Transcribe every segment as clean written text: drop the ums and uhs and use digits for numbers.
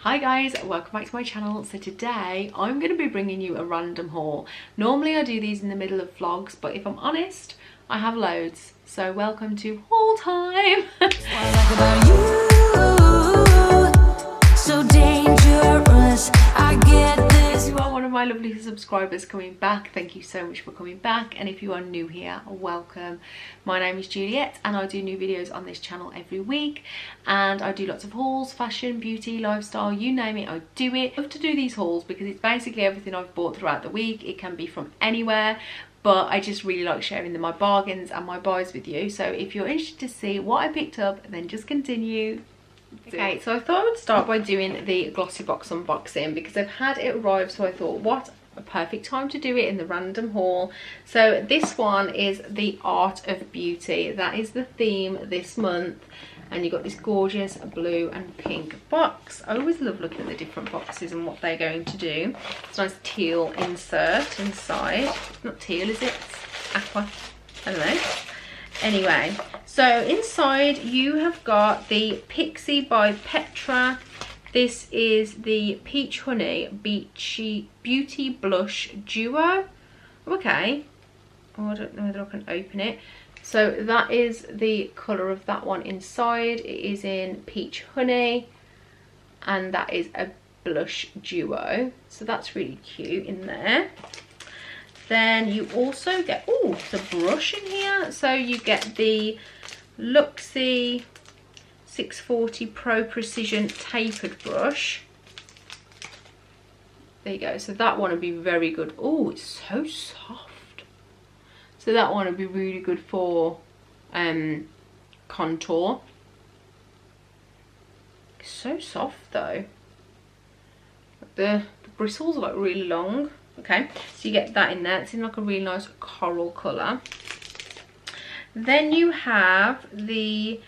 Hi guys, welcome back to my channel. So today I'm going to be bringing you a random haul. Normally I do these in the middle of vlogs, but if I'm honest, I have loads. So welcome to haul time. So dangerous, I get this. If you are one of my lovely subscribers coming back, thank you so much for coming back. And if you are new here, welcome. My name is Juliette and I do new videos on this channel every week. And I do lots of hauls, fashion, beauty, lifestyle, you name it, I do it. I love to do these hauls because it's basically everything I've bought throughout the week. It can be from anywhere, but I just really like sharing my bargains and my buys with you. So if you're interested to see what I picked up, then just continue. Okay, so I thought I would start by doing the Glossybox unboxing because I've had it arrive, so I thought what a perfect time to do it in the random haul. So this one is the Art of Beauty. That is the theme this month, and you've got this gorgeous blue and pink box. I always love looking at the different boxes and what they're going to do. It's a nice teal insert inside. Not teal, is it? It's aqua. I don't know. Anyway, so inside you have got the Pixie by Petra. This is the Peach Honey Beachy Beauty Blush Duo. Okay. Oh, I don't know whether I can open it. So that is the colour of that one inside. It is in Peach Honey. And that is a blush duo. So that's really cute in there. Then you also get, oh, the brush in here. So you get the GLOSSY 640 Pro Precision Tapered Brush. There you go. So that one would be very good. Oh, it's so soft. So that one would be really good for contour. It's so soft though. The bristles are like really long. Okay, so you get that in there. It's in like a really nice coral colour. Then you have the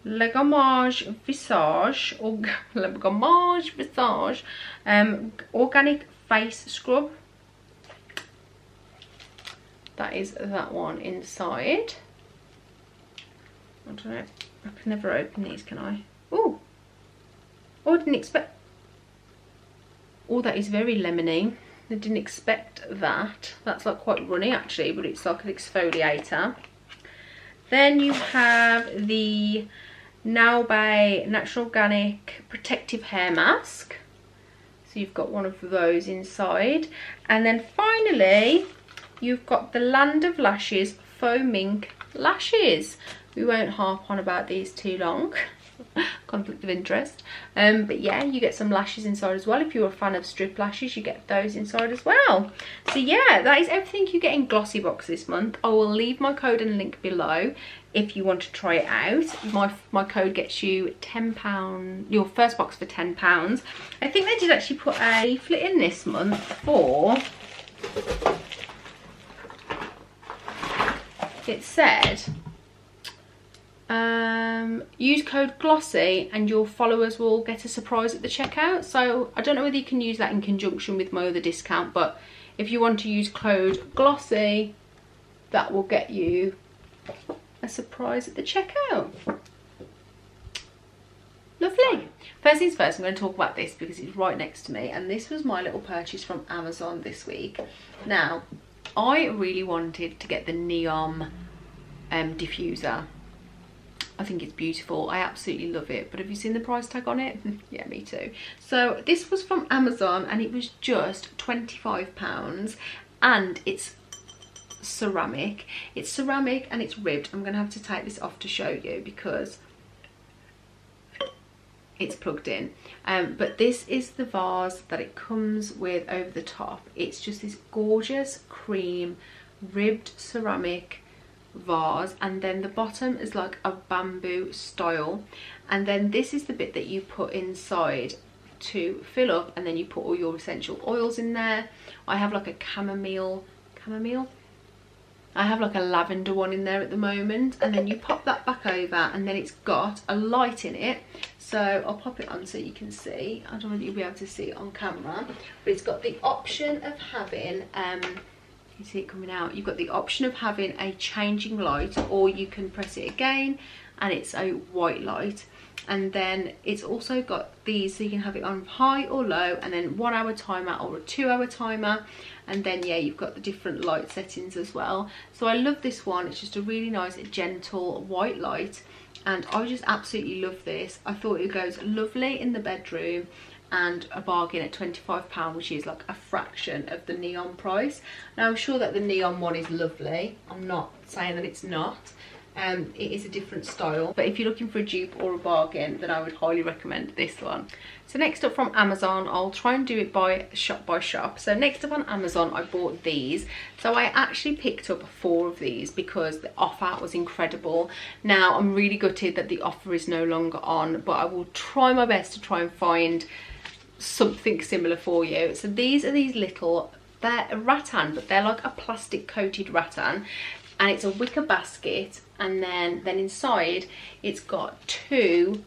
Le Gommage Visage or Le Gommage Visage Organic Face Scrub. That is that one inside. I don't know. I can never open these, can I? Oh, I didn't expect. Oh, that is very lemony. I didn't expect that. That's like quite runny actually, but it's like an exfoliator. Then you have the Naube Natural Organic Protective Hair Mask. So you've got one of those inside. And then finally, you've got the Land of Lashes Faux Mink Lashes. We won't harp on about these too long. Conflict of interest, but yeah, you get some lashes inside as well. If you're a fan of strip lashes, you get those inside as well. So yeah, that is everything you get in Glossybox this month. I will leave my code and link below if you want to try it out. My code gets you £10, your first box for £10. I think they did actually put a leaflet in this month for, it said use code GLOSSY and your followers will get a surprise at the checkout. So I don't know whether you can use that in conjunction with my other discount, but if you want to use code GLOSSY, that will get you a surprise at the checkout. Lovely. First things first, I'm going to talk about this because it's right next to me, and this was my little purchase from Amazon this week. Now, I really wanted to get the neon diffuser. I think it's beautiful. I absolutely love it. But have you seen the price tag on it? Yeah, me too. So this was from Amazon and it was just £25, and it's ceramic. It's ceramic and it's ribbed. I'm going to have to take this off to show you because it's plugged in. But this is the vase that it comes with over the top. It's just this gorgeous cream ribbed ceramic vase, and then the bottom is like a bamboo style, and then this is the bit that you put inside to fill up, and then you put all your essential oils in there. I have like a chamomile, I have like a lavender one in there at the moment, and then you pop that back over, and then it's got a light in it. So I'll pop it on so you can see. I don't know if you'll be able to see it on camera, but it's got the option of having you see it coming out. You've got the option of having a changing light, or you can press it again and it's a white light. And then it's also got these so you can have it on high or low, and then 1 hour timer or a 2 hour timer. And then yeah, you've got the different light settings as well. So I love this one. It's just a really nice gentle white light, and I just absolutely love this. I thought it goes lovely in the bedroom, and a bargain at £25, which is like a fraction of the neon price. Now I'm sure that the neon one is lovely, I'm not saying that it's not. It is a different style, but if you're looking for a dupe or a bargain, then I would highly recommend this one. So next up from Amazon, I'll try and do it by shop. So next up on Amazon, I bought these. So I actually picked up 4 of these because the offer was incredible. Now I'm really gutted that the offer is no longer on, but I will try my best to try and find something similar for you. So these are these little, they're a rattan, but they're like a plastic coated rattan, and it's a wicker basket, and then inside it's got 2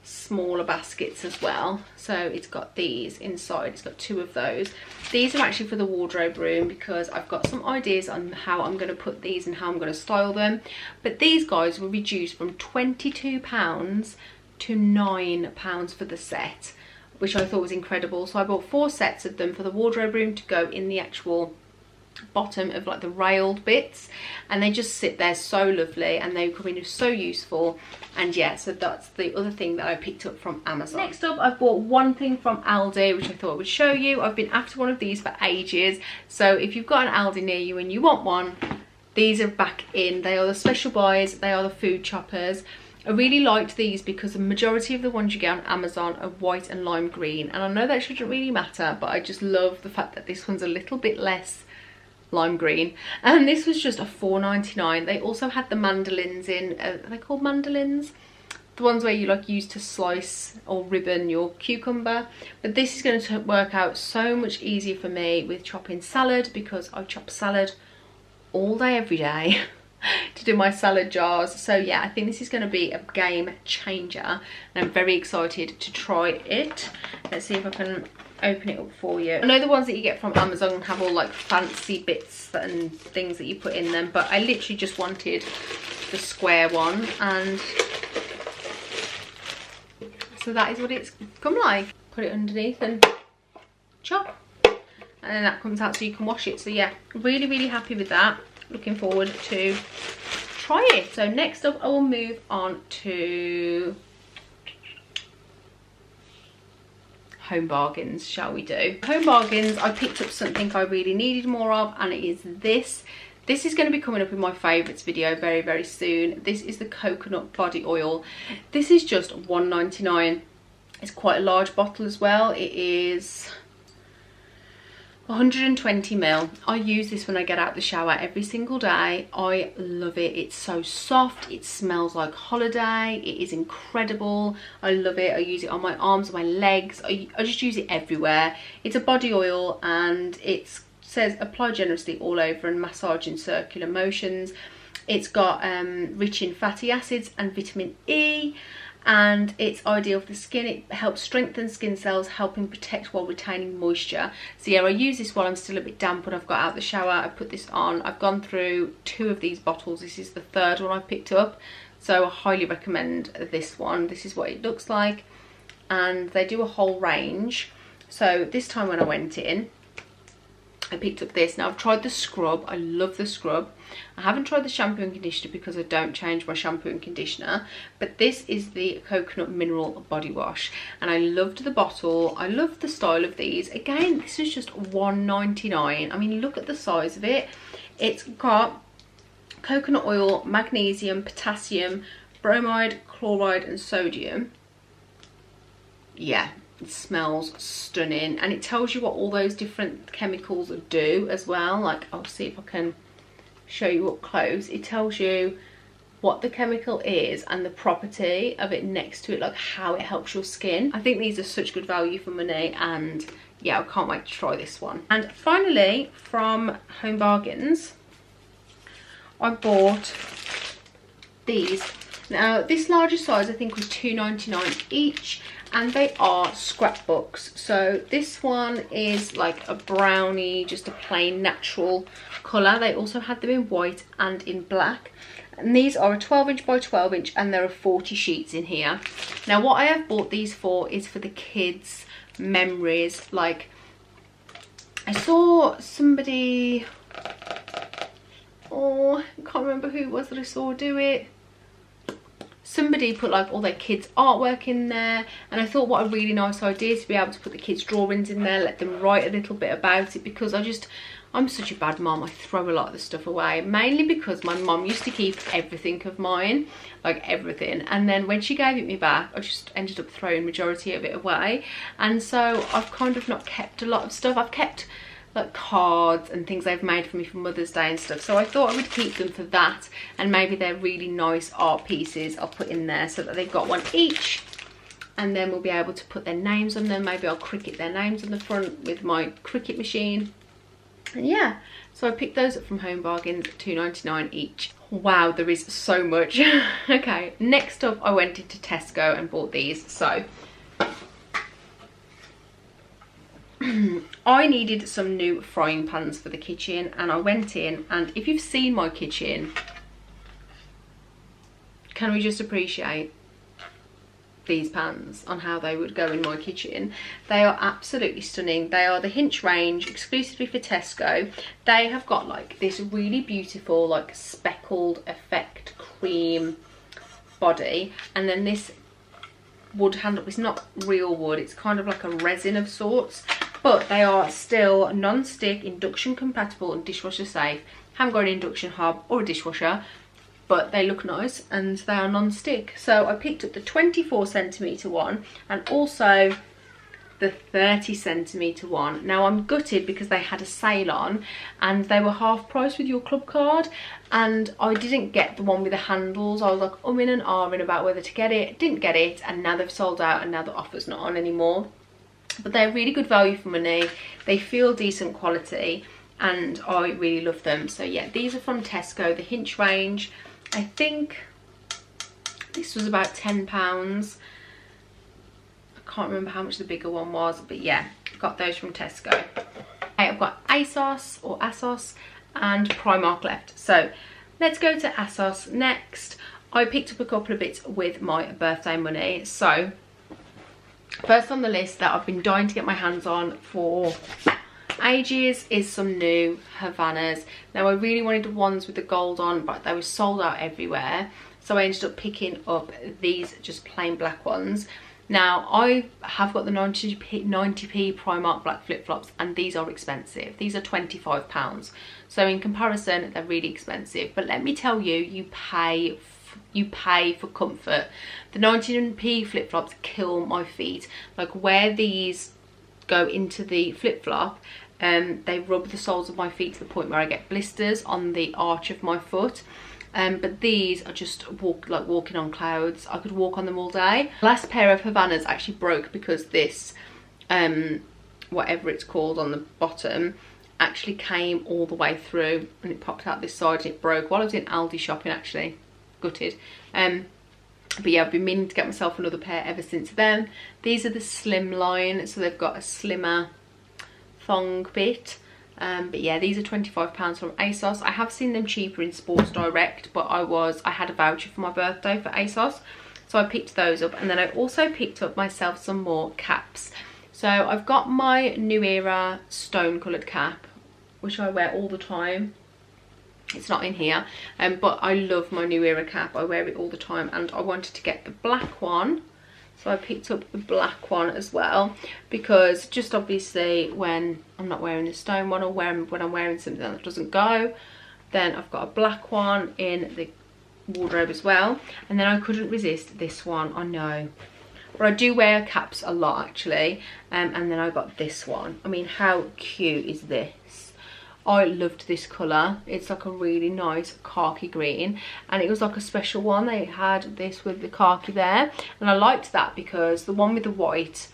smaller baskets as well. So it's got these inside, it's got 2 of those. These are actually for the wardrobe room because I've got some ideas on how I'm going to put these and how I'm going to style them. But these guys were reduced from £22 to £9 for the set, which I thought was incredible. So I bought 4 sets of them for the wardrobe room to go in the actual bottom of like the railed bits, and they just sit there so lovely, and they come in so useful. And yeah, so that's the other thing that I picked up from Amazon. Next up, I've bought one thing from Aldi, which I thought I would show you. I've been after one of these for ages, so if you've got an Aldi near you and you want one, these are back in. They are the special buys, they are the food choppers. I really liked these because the majority of the ones you get on Amazon are white and lime green, and I know that shouldn't really matter, but I just love the fact that this one's a little bit less lime green, and this was just a £4.99. They also had the mandolins in, are they called mandolins? The ones where you like use to slice or ribbon your cucumber. But this is going to work out so much easier for me with chopping salad, because I chop salad all day every day to do my salad jars. So yeah, I think this is going to be a game changer, and I'm very excited to try it. Let's see if I can open it up for you. I know the ones that you get from Amazon have all like fancy bits and things that you put in them, but I literally just wanted the square one, and so that is what it's come like. Put it underneath and chop, and then that comes out so you can wash it. So yeah, really happy with that. Looking forward to try it. So next up I will move on to home bargains, shall we do? Home bargains, I picked up something I really needed more of, and it is this. This is going to be coming up in my favourites video very soon. This is the coconut body oil. This is just £1.99. It's quite a large bottle as well. It is 120ml. I use this when I get out the shower every single day. I love it. It's so soft, it smells like holiday, it is incredible. I love it. I use it on my arms, my legs, I just use it everywhere. It's a body oil, and it says apply generously all over and massage in circular motions. It's got rich in fatty acids and vitamin E, and it's ideal for the skin. It helps strengthen skin cells, helping protect while retaining moisture. So yeah, I use this while I'm still a bit damp when I've got out of the shower. I put this on. I've gone through 2 of these bottles. This is the 3rd one I picked up, so I highly recommend this one. This is what it looks like, and they do a whole range. So this time when I went in, I picked up this. Now I've tried the scrub. I love the scrub. I haven't tried the shampoo and conditioner because I don't change my shampoo and conditioner, but this is the coconut mineral body wash, and I loved the bottle. I love the style of these. Again, this is just £1.99. I mean, look at the size of it. It's got coconut oil, magnesium, potassium, bromide, chloride and sodium. Yeah, it smells stunning, and it tells you what all those different chemicals do as well. Like, I'll see if I can show you up close. It tells you what the chemical is and the property of it next to it, like how it helps your skin. I think these are such good value for money, and yeah, I can't wait to try this one. And finally, from Home Bargains, I bought these. Now this larger size I think was £2.99 each, and they are scrapbooks. So this one is like a brownie, just a plain natural colour. They also had them in white and in black, And these are a 12-inch by 12-inch, and there are 40 sheets in here. Now what I have bought these for is for the kids' memories. Like, I saw somebody, oh, I can't remember who it was that I saw do it. Somebody put like all their kids' artwork in there, and I thought what a really nice idea to be able to put the kids' drawings in there, let them write a little bit about it, because I'm such a bad mom. I throw a lot of the stuff away, mainly because my mom used to keep everything of mine, like everything, and then when she gave it me back, I just ended up throwing majority of it away. And so I've kind of not kept a lot of stuff. I've kept like cards and things they've made for me for Mother's Day and stuff, so I thought I would keep them for that, and maybe they're really nice art pieces I'll put in there so that they've got one each, and then we'll be able to put their names on them. Maybe I'll Cricut their names on the front with my Cricut machine. And yeah, so I picked those up from Home Bargains, £2.99 each. Wow, there is so much. Okay, next up I went into Tesco and bought these. So I needed some new frying pans for the kitchen, and I went in, and if you've seen my kitchen, can we just appreciate these pans on how they would go in my kitchen? They are absolutely stunning. They are the Hinch range, exclusively for Tesco. They have got like this really beautiful like speckled effect cream body, and then this wood handle. It's not real wood, it's kind of like a resin of sorts, but they are still non-stick, induction compatible and dishwasher safe. Haven't got an induction hob or a dishwasher, but they look nice and they are non-stick. So I picked up the 24cm one and also the 30cm one. Now I'm gutted because they had a sale on and they were half price with your club card, and I didn't get the one with the handles. I was like in and ahhing about whether to get it, didn't get it, and now they've sold out and now the offer's not on anymore. But they're really good value for money. They feel decent quality and I really love them. So yeah, these are from Tesco, the Hinch range. I think this was about £10. I can't remember how much the bigger one was, but yeah, got those from Tesco. I've got Asos and Primark left. So let's go to Asos next. I picked up a couple of bits with my birthday money. So first on the list that I've been dying to get my hands on for ages is some new Havanas. Now I really wanted the ones with the gold on, but they were sold out everywhere, so I ended up picking up these just plain black ones. Now I have got the 90p Primark black flip-flops, and these are expensive. These are £25, so in comparison they're really expensive, but let me tell you, you pay for comfort. The 90p flip-flops kill my feet. Like where these go into the flip-flop, they rub the soles of my feet to the point where I get blisters on the arch of my foot. But these are just like walking on clouds. I could walk on them all day. Last pair of Havanas actually broke because this whatever it's called on the bottom actually came all the way through and it popped out this side and it broke while I was in Aldi shopping, actually. Gutted. But yeah, I've been meaning to get myself another pair ever since then. These are the slim line, so they've got a slimmer thong bit. But yeah, these are £25 from Asos. I have seen them cheaper in Sports Direct, but I had a voucher for my birthday for Asos, so I picked those up. And then I also picked up myself some more caps. So I've got my New Era stone coloured cap, which I wear all the time. It's not in here, but I love my New Era cap. I wear it all the time, and I wanted to get the black one, so I picked up the black one as well, because just obviously when I'm not wearing the stone one, or when I'm wearing something that doesn't go, then I've got a black one in the wardrobe as well. And then I couldn't resist this one, I know, but I do wear caps a lot actually. And then I got this one. I mean, how cute is this? I loved this colour. It's like a really nice khaki green, and it was like a special one. They had this with the khaki there, and I liked that because the one with the white,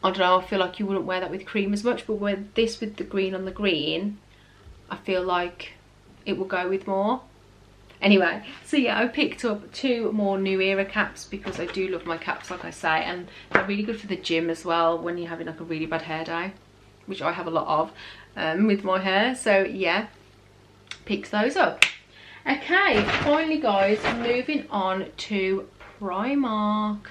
I don't know, I feel like you wouldn't wear that with cream as much, but with this with the green on the green, I feel like it will go with more. Anyway, so yeah, I picked up 2 more New Era caps because I do love my caps, like I say, and they're really good for the gym as well when you're having like a really bad hair day, which I have a lot of with my hair. So yeah, picked those up. Okay, finally guys, moving on to Primark.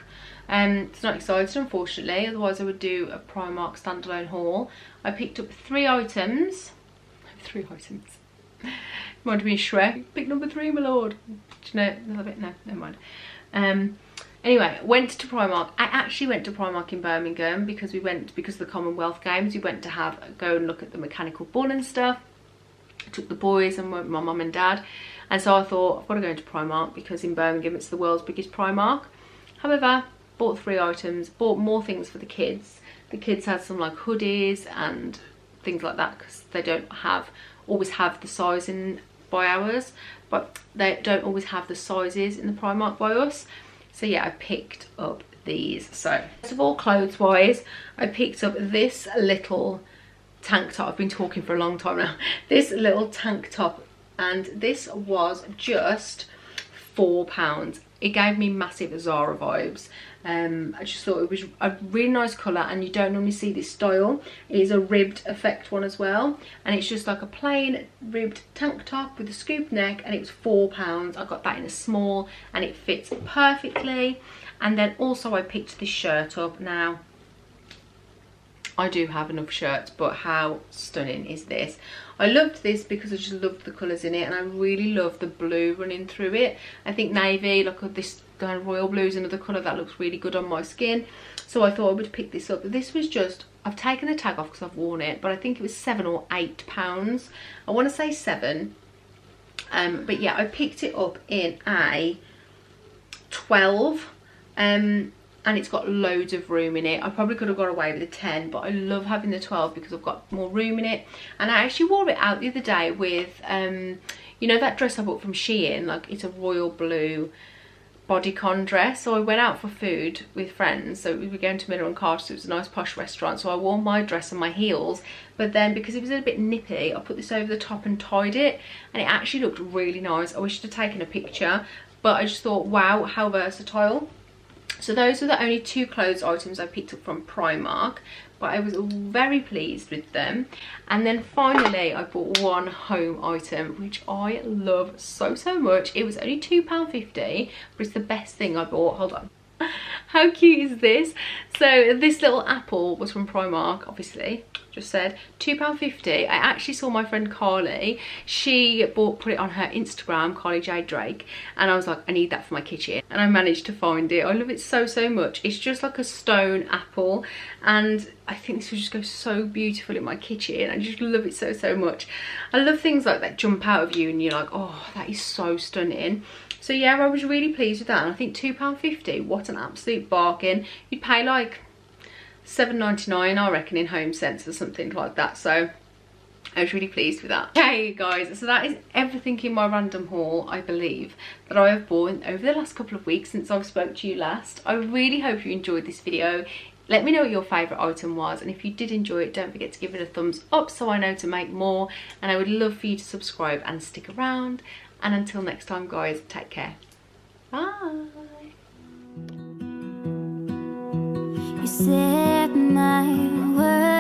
It's not exciting unfortunately, otherwise I would do a Primark standalone haul. I picked up 3 items. 3 items. Reminded me of Shrek. Pick number 3, my lord. Do you know another bit? No, never mind. Anyway, went to Primark. I actually went to Primark in Birmingham because because of the Commonwealth Games. We went to go and look at the mechanical bull and stuff. I took the boys and my mum and dad, and so I thought I've got to go into Primark because in Birmingham it's the world's biggest Primark. However, bought 3 items, bought more things for the kids. The kids had some like hoodies and things like that because they don't always have the sizing by ours, but they don't always have the sizes in the Primark by us. So yeah, I picked up these. So first of all, clothes wise, I picked up this little tank top. I've been talking for a long time now. This little tank top, and this was just £4. It gave me massive Zara vibes. I just thought it was a really nice colour, and you don't normally see this style. It is a ribbed effect one as well, and it's just like a plain ribbed tank top with a scoop neck, and it was £4. I got that in a small and it fits perfectly. And then also I picked this shirt up. Now I do have enough shirts, but how stunning is this? I loved this because I just loved the colours in it, and I really love the blue running through it. I think navy, like this kind of royal blue, is another colour that looks really good on my skin. So I thought I would pick this up. This was just, I've taken the tag off because I've worn it, but I think it was £7 or £8. I want to say 7. But yeah, I picked it up in a 12. And it's got loads of room in it. I probably could have got away with a 10, but I love having the 12 because I've got more room in it. And I actually wore it out the other day with you know that dress I bought from Shein, like it's a royal blue bodycon dress. So I went out for food with friends, so we were going to Miller and Carter, so it was a nice posh restaurant, so I wore my dress and my heels, but then because it was a bit nippy, I put this over the top and tied it, and it actually looked really nice. I wish I'd have taken a picture, but I just thought, wow, how versatile. So those are the only 2 clothes items I picked up from Primark, but I was very pleased with them. And then finally I bought 1 home item, which I love so much. It was only £2.50, but it's the best thing I bought. Hold on. How cute is this? So this little apple was from Primark, obviously, just said £2.50. I actually saw my friend Carly, she put it on her Instagram, Carly J Drake, and I was like, I need that for my kitchen, and I managed to find it. I love it so much. It's just like a stone apple, and I think this would just go so beautiful in my kitchen. I just love it so much. I love things like that jump out of you and you're like, oh, that is so stunning. So yeah, I was really pleased with that, and I think £2.50, what an absolute bargain. You'd pay like £7.99 I reckon in Home Sense or something like that, so I was really pleased with that. Okay guys, so that is everything in my random haul, I believe, that I have bought over the last couple of weeks since I've spoke to you last. I really hope you enjoyed this video. Let me know what your favourite item was, and if you did enjoy it, don't forget to give it a thumbs up so I know to make more, and I would love for you to subscribe and stick around. And until next time guys, take care. Bye. You said my words.